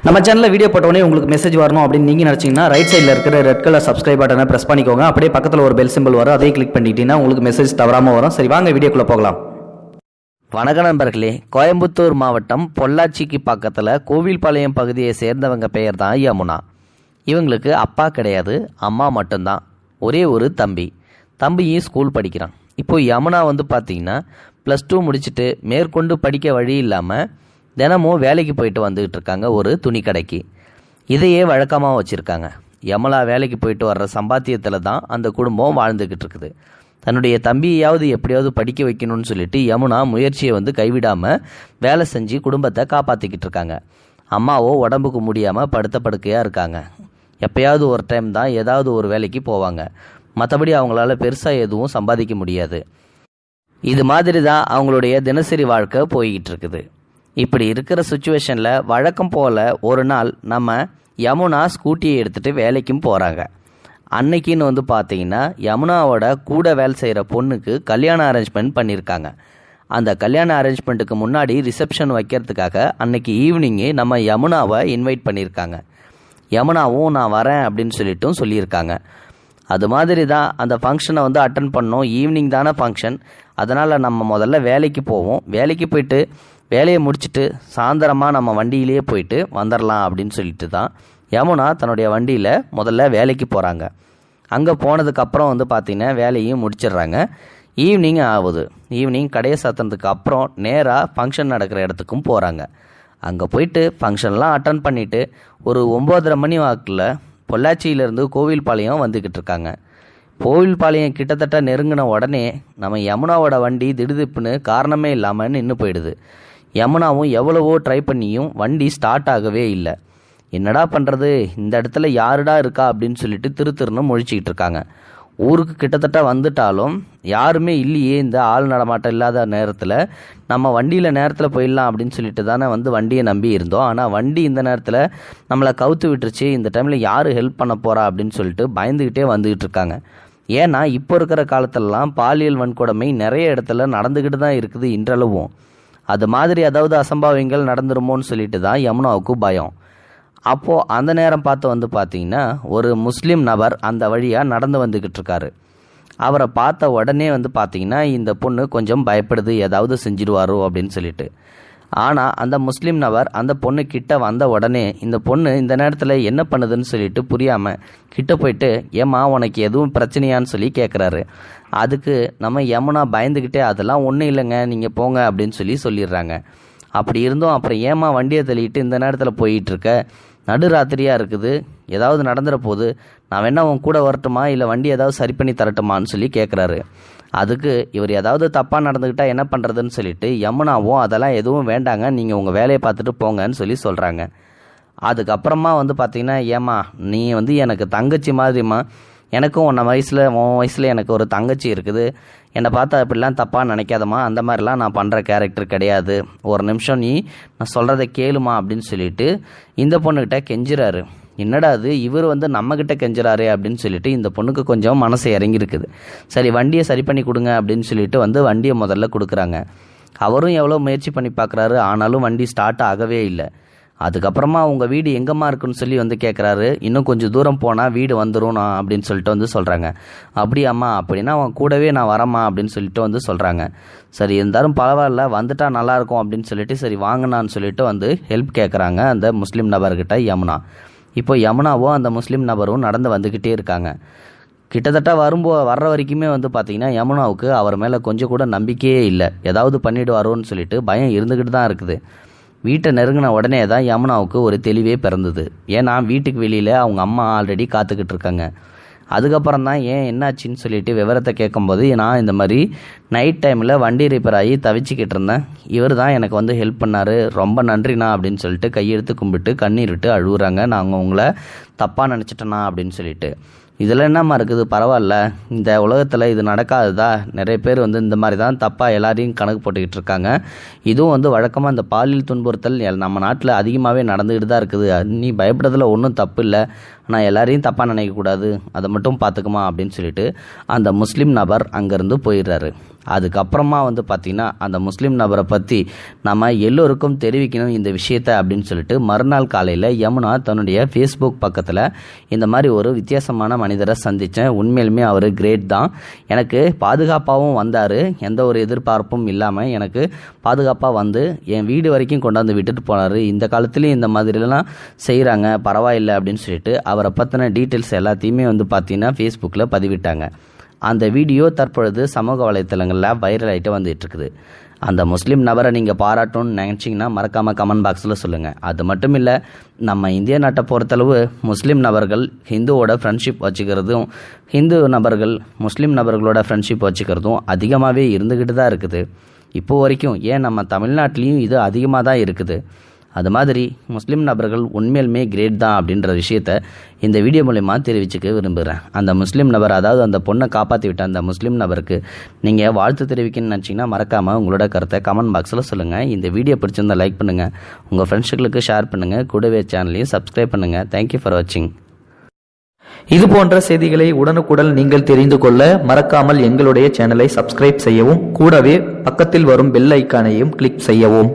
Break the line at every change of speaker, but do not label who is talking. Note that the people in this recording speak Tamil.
நம்ம சேனலில் வீடியோ போட்டோடனே உங்களுக்கு மெசேஜ் வரணும் அப்படின்னு நீங்கள் நினச்சிங்கன்னா ரைட் சைடில் இருக்கிற ரெட் கலர் சப்ஸ்கிரைப் பட்டனை ப்ரெஸ் பண்ணிக்கோங்க. அப்படியே பக்கத்தில் ஒரு பெல் சிம்பிள் வரும், அதையும் கிளிக் பண்ணிட்டீங்கன்னா உங்களுக்கு மெசேஜ் தவறாமல் வரும். சரி, வாங்க வீடியோக்குள்ளே போகலாம்.
வணக்கம் நண்பர்களே. கோயம்புத்தூர் மாவட்டம் பொள்ளாச்சிக்கு பக்கத்தில் கோவில்பாளையம் பகுதியை சேர்ந்தவங்க பெயர் தான் யமுனா. இவங்களுக்கு அப்பா கிடையாது, அம்மா மட்டும்தான். ஒரே ஒரு தம்பியும் ஸ்கூல் படிக்கிறான். இப்போது யமுனா பார்த்தீங்கன்னா +2 முடிச்சுட்டு மேற்கொண்டு படிக்க வழி இல்லாமல் தினமும் வேலைக்கு போயிட்டு வந்துக்கிட்டு இருக்காங்க ஒரு துணி கடைக்கு. இதையே வழக்கமாக வச்சுருக்காங்க. யமுனா வேலைக்கு போயிட்டு வர்ற சம்பாத்தியத்தில் தான் அந்த குடும்பம் வாழ்ந்துக்கிட்டு இருக்குது. தன்னுடைய தம்பியாவது எப்படியாவது படிக்க வைக்கணும்னு சொல்லிட்டு யமுனா முயற்சியை கைவிடாமல் வேலை செஞ்சு குடும்பத்தை காப்பாற்றிக்கிட்டு இருக்காங்க. அம்மாவோ உடம்புக்கு முடியாமல் படுத்த படுக்கையாக இருக்காங்க. எப்போயாவது ஒரு டைம் தான் ஏதாவது ஒரு வேலைக்கு போவாங்க. மற்றபடி அவங்களால பெருசாக எதுவும் சம்பாதிக்க முடியாது. இது மாதிரி தான் அவங்களுடைய தினசரி வாழ்க்கை போய்கிட்டு இருக்குது. இப்படி இருக்கிற சுச்சுவேஷனில் வழக்கம் போல் ஒரு நாள் நம்ம யமுனா ஸ்கூட்டியை எடுத்துகிட்டு வேலைக்கும் போகிறாங்க. அன்னைக்குன்னு பார்த்தீங்கன்னா யமுனாவோட கூட வேலை செய்கிற பொண்ணுக்கு கல்யாண அரேஞ்ச்மெண்ட் பண்ணியிருக்காங்க. அந்த கல்யாண அரேஞ்ச்மெண்ட்டுக்கு முன்னாடி ரிசப்ஷன் வைக்கிறதுக்காக அன்னைக்கு ஈவினிங்கே நம்ம யமுனாவை இன்வைட் பண்ணியிருக்காங்க. யமுனாவும் நான் வரேன் அப்படின்னு சொல்லியிருக்காங்க. அது மாதிரி தான் அந்த ஃபங்க்ஷனை அட்டன் பண்ணோம். ஈவினிங் தானே ஃபங்க்ஷன், அதனால் நம்ம முதல்ல வேலைக்கு போவோம். வேலைக்கு போயிட்டு வேலையை முடிச்சுட்டு சாயந்தரமாக நம்ம வண்டியிலே போயிட்டு வந்துடலாம் அப்படின்னு சொல்லிட்டு தான் யமுனா தன்னுடைய வண்டியில் முதல்ல வேலைக்கு போகிறாங்க. அங்கே போனதுக்கப்புறம் பார்த்திங்கன்னா வேலையும் முடிச்சிடுறாங்க. ஈவினிங் ஆகுது. ஈவினிங் கடையை சாத்தினதுக்கு அப்புறம் நேராக ஃபங்க்ஷன் நடக்கிற இடத்துக்கும் போகிறாங்க. அங்கே போயிட்டு ஃபங்க்ஷன்லாம் அட்டன் பண்ணிவிட்டு ஒரு 9:30 மணி வாக்கில் பொள்ளாச்சியிலேருந்து கோவில்பாளையம் வந்துக்கிட்டு இருக்காங்க. கோவில்பாளையம் கிட்டத்தட்ட நெருங்கின உடனே நம்ம யமுனாவோட வண்டி திடுதிப்புன்னு காரணமே இல்லாமல் நின்று போயிடுது. யமுனாவும் எவ்வளவோ ட்ரை பண்ணியும் வண்டி ஸ்டார்ட் ஆகவே இல்லை. என்னடா பண்ணுறது, இந்த இடத்துல யாருடா இருக்கா அப்படின்னு சொல்லிட்டு திருன்னு முழிச்சிக்கிட்டு இருக்காங்க. ஊருக்கு கிட்டத்தட்ட வந்துட்டாலும் யாருமே இல்லையே. இந்த ஆள் நடமாட்டம் இல்லாத நேரத்தில் நம்ம வண்டியில் நேரத்தில் போயிடலாம் அப்படின்னு சொல்லிட்டு தானே வண்டியை நம்பி இருந்தோம். ஆனால் வண்டி இந்த நேரத்தில் நம்மளை கவுத்து விட்டுருச்சு. இந்த டைமில் யார் ஹெல்ப் பண்ண போகிறா அப்படின்னு சொல்லிட்டு பயந்துக்கிட்டே வந்துக்கிட்டு இருக்காங்க. ஏன்னா இப்போ இருக்கிற காலத்திலலாம் பாலியல் வன்கொடுமை நிறைய இடத்துல நடந்துக்கிட்டு தான் இருக்குது இன்றளவும். அது மாதிரி ஏதாவது அசம்பாவியங்கள் நடந்துருமோன்னு சொல்லிட்டு தான் யமுனாவுக்கு பயம். அப்போது அந்த நேரம் பார்த்து பார்த்தீங்கன்னா ஒரு முஸ்லீம் நபர் அந்த வழியாக நடந்து வந்துக்கிட்டு இருக்காரு. அவரை பார்த்த உடனே பார்த்தீங்கன்னா இந்த பொண்ணு கொஞ்சம் பயப்படுது, ஏதாவது செஞ்சிடுவாரோ அப்படின்னு சொல்லிட்டு. ஆனால் அந்த முஸ்லீம் நபர் அந்த பொண்ணு கிட்ட வந்த உடனே இந்த பொண்ணு இந்த நேரத்தில் என்ன பண்ணுதுன்னு சொல்லிட்டு புரியாமல் கிட்ட போயிட்டு, ஏம்மா உனக்கு எதுவும் பிரச்சனையான்னு சொல்லி கேட்குறாரு. அதுக்கு நம்ம யமுனா பயந்துக்கிட்டே, அதெல்லாம் ஒன்றும் இல்லைங்க, நீங்கள் போங்க அப்படின்னு சொல்லிடுறாங்க. அப்படி இருந்தும் அப்புறம் ஏம்மா வண்டியை தள்ளிட்டு இந்த நேரத்தில் போயிட்டுருக்க, நடுராத்திரியாக இருக்குது, ஏதாவது நடந்துட போகுது, நான் வேணா உன் கூட வரட்டுமா, இல்லை வண்டி ஏதாவது சரி பண்ணி தரட்டுமான்னு சொல்லி கேட்குறாரு. அதுக்கு இவர் ஏதாவது தப்பாக நடந்துக்கிட்டால் என்ன பண்ணுறதுன்னு சொல்லிட்டு யமுனாவும் அதெல்லாம் எதுவும் வேண்டாங்க, நீங்கள் உங்கள் வேலையை பார்த்துட்டு போங்கன்னு சொல்கிறாங்க. அதுக்கப்புறமா பார்த்தீங்கன்னா, ஏம்மா நீ எனக்கு தங்கச்சி மாதிரிம்மா, எனக்கும் உன் வயசில் எனக்கு ஒரு தங்கச்சி இருக்குது, என்னை பார்த்தா அப்படிலாம் தப்பாக நினைக்காதம்மா, அந்த மாதிரிலாம் நான் பண்ணுற கேரக்டர் கிடையாது, ஒரு நிமிஷம் நீ நான் சொல்கிறத கேளுமா அப்படின்னு சொல்லிட்டு இந்த பொண்ணுக்கிட்ட கெஞ்சுறாரு. என்னடா அது, இவர் நம்மக்கிட்ட கெஞ்சுறாரு அப்படின்னு சொல்லிட்டு இந்த பொண்ணுக்கு கொஞ்சம் மனசு இறங்கியிருக்குது. சரி வண்டியை சரி பண்ணி கொடுங்க அப்படின்னு சொல்லிட்டு வண்டியை முதல்ல கொடுக்குறாங்க. அவரும் எவ்வளோ முயற்சி பண்ணி பார்க்குறாரு, ஆனாலும் வண்டி ஸ்டார்ட் ஆகவே இல்லை. அதுக்கப்புறமா உங்கள் வீடு எங்கம்மா இருக்குன்னு சொல்லி கேட்குறாரு. இன்னும் கொஞ்சம் தூரம் போனால் வீடு வந்துடும் நான் அப்படின்னு சொல்லிட்டு சொல்கிறாங்க. அப்படியாம்மா, அப்படின்னா அவன் கூடவே நான் வரம்மா அப்படின்னு சொல்லிட்டு சொல்கிறாங்க. சரி இருந்தாலும் பரவாயில்ல, வந்துட்டால் நல்லாயிருக்கும் அப்படின்னு சொல்லிட்டு சரி வாங்கினான்னு சொல்லிட்டு ஹெல்ப் கேட்குறாங்க அந்த முஸ்லீம் நபர்கிட்ட யமுனா. இப்போ யமுனாவும் அந்த முஸ்லீம் நபரும் நடந்து வந்துக்கிட்டே இருக்காங்க. கிட்டத்தட்ட வர்ற வரைக்குமே பார்த்தீங்கன்னா யமுனாவுக்கு அவர் மேலே கொஞ்சம் கூட நம்பிக்கையே இல்லை. ஏதாவது பண்ணிவிடுவாரோன்னு சொல்லிட்டு பயம் இருந்துக்கிட்டு தான் இருக்குது. வீட்டை நெருங்கின உடனே தான் யமுனாவுக்கு ஒரு தெளிவே பிறந்தது. ஏன்னா வீட்டுக்கு வெளியில் அவங்க அம்மா ஆல்ரெடி காத்துக்கிட்டு இருக்காங்க. அதுக்கப்புறம் தான் ஏன் என்னாச்சின்னு சொல்லிட்டு விவரத்தை கேட்கும்போது, நான் இந்த மாதிரி நைட் டைமில் வண்டி ரிப்பேர் ஆகி தவிச்சிக்கிட்டு இருந்தேன், இவர் தான் எனக்கு ஹெல்ப் பண்ணார், ரொம்ப நன்றிண்ணா அப்படின்னு சொல்லிட்டு கையெடுத்து கும்பிட்டு கண்ணீர் விட்டு அழுகுறாங்க. நாங்கள் உங்களை தப்பாக நினச்சிட்டேண்ணா அப்படின்னு சொல்லிட்டு. இதில் என்னம்மா இருக்குது, பரவாயில்ல, இந்த உலகத்தில் இது நடக்காதுதா, நிறைய பேர் இந்த மாதிரி தான் தப்பாக எல்லாரையும் கணக்கு போட்டுக்கிட்டு இருக்காங்க. இதுவும் வழக்கமாக இந்த பாலியல் துன்புறுத்தல் நம்ம நாட்டில் அதிகமாகவே நடந்துக்கிட்டு தான் இருக்குது. நீ பயப்படுறதுல ஒன்றும் தப்பு இல்லை, ஆனால் எல்லாரையும் தப்பாக நினைக்கக்கூடாது, அதை மட்டும் பார்த்துக்குமா அப்படின்னு சொல்லிட்டு அந்த முஸ்லீம் நபர் அங்கேருந்து போயிடுறாரு. அதுக்கப்புறமா வந்து பார்த்திங்கன்னா அந்த முஸ்லீம் நபரை பற்றி நம்ம எல்லோருக்கும் தெரிவிக்கணும் இந்த விஷயத்தை அப்படின்னு சொல்லிட்டு மறுநாள் காலையில் யமுனா தன்னுடைய ஃபேஸ்புக் பக்கத்தில் இந்த மாதிரி ஒரு வித்தியாசமான மனிதரை சந்தித்தேன், உண்மையிலுமே அவர் கிரேட் தான், எனக்கு பாதுகாப்பாகவும் வந்தார், எந்த ஒரு எதிர்பார்ப்பும் இல்லாமல் எனக்கு பாதுகாப்பாக வந்து என் வீடு வரைக்கும் கொண்டாந்து விட்டுட்டு போனார், இந்த காலத்துலேயும் இந்த மாதிரிலாம் செய்கிறாங்க பரவாயில்லை அப்படின்னு சொல்லிட்டு அவரை பற்றின டீட்டெயில்ஸ் எல்லாத்தையுமே வந்து பார்த்தீங்கன்னா ஃபேஸ்புக்கில் பதிவிட்டாங்க. அந்த வீடியோ தற்பொழுது சமூக வலைத்தளங்களில் வைரல் ஆகிட்டு வந்துட்டு இருக்குது. அந்த முஸ்லீம் நபரை நீங்கள் பாராட்டணும்னு நினச்சிங்கன்னா மறக்காமல் கமெண்ட் பாக்ஸில் சொல்லுங்கள். அது மட்டும் இல்லை, நம்ம இந்திய நாட்டை பொறுத்தளவு முஸ்லீம் நபர்கள் ஹிந்துவோட ஃப்ரெண்ட்ஷிப் வச்சுக்கிறதும் ஹிந்து நபர்கள் முஸ்லீம் நபர்களோட ஃப்ரெண்ட்ஷிப் வச்சுக்கிறதும் அதிகமாகவே இருந்துக்கிட்டு தான் இருக்குது இப்போ வரைக்கும். ஏன் நம்ம தமிழ்நாட்டிலையும் இது அதிகமாக தான் இருக்குது. அது மாதிரி முஸ்லீம் நபர்கள் உண்மையிலுமே கிரேட் தான் அப்படின்ற விஷயத்த இந்த வீடியோ மூலமா தெரிவிச்சுக்க விரும்புகிறேன். அந்த முஸ்லீம் நபர், அதாவது அந்த பொண்ணை காப்பாற்றி விட்ட அந்த முஸ்லீம் நபருக்கு நீங்கள் வாழ்த்து தெரிவிக்கணும்னு நினச்சிங்கன்னா மறக்காமல் உங்களோட கருத்தை கமெண்ட் பாக்ஸில் சொல்லுங்கள். இந்த வீடியோ பிடிச்சிருந்தால் லைக் பண்ணுங்கள், உங்கள் ஃப்ரெண்ட்ஸுகளுக்கு ஷேர் பண்ணுங்கள், கூடவே சேனலையும் சப்ஸ்கிரைப் பண்ணுங்கள். தேங்க்யூ ஃபார் வாட்சிங்.
இது போன்ற செய்திகளை உடனுக்குடன் நீங்கள் தெரிந்து கொள்ள மறக்காமல் எங்களுடைய சேனலை சப்ஸ்கிரைப் செய்யவும், கூடவே பக்கத்தில் வரும் பெல் ஐக்கானையும் கிளிக் செய்யவும்.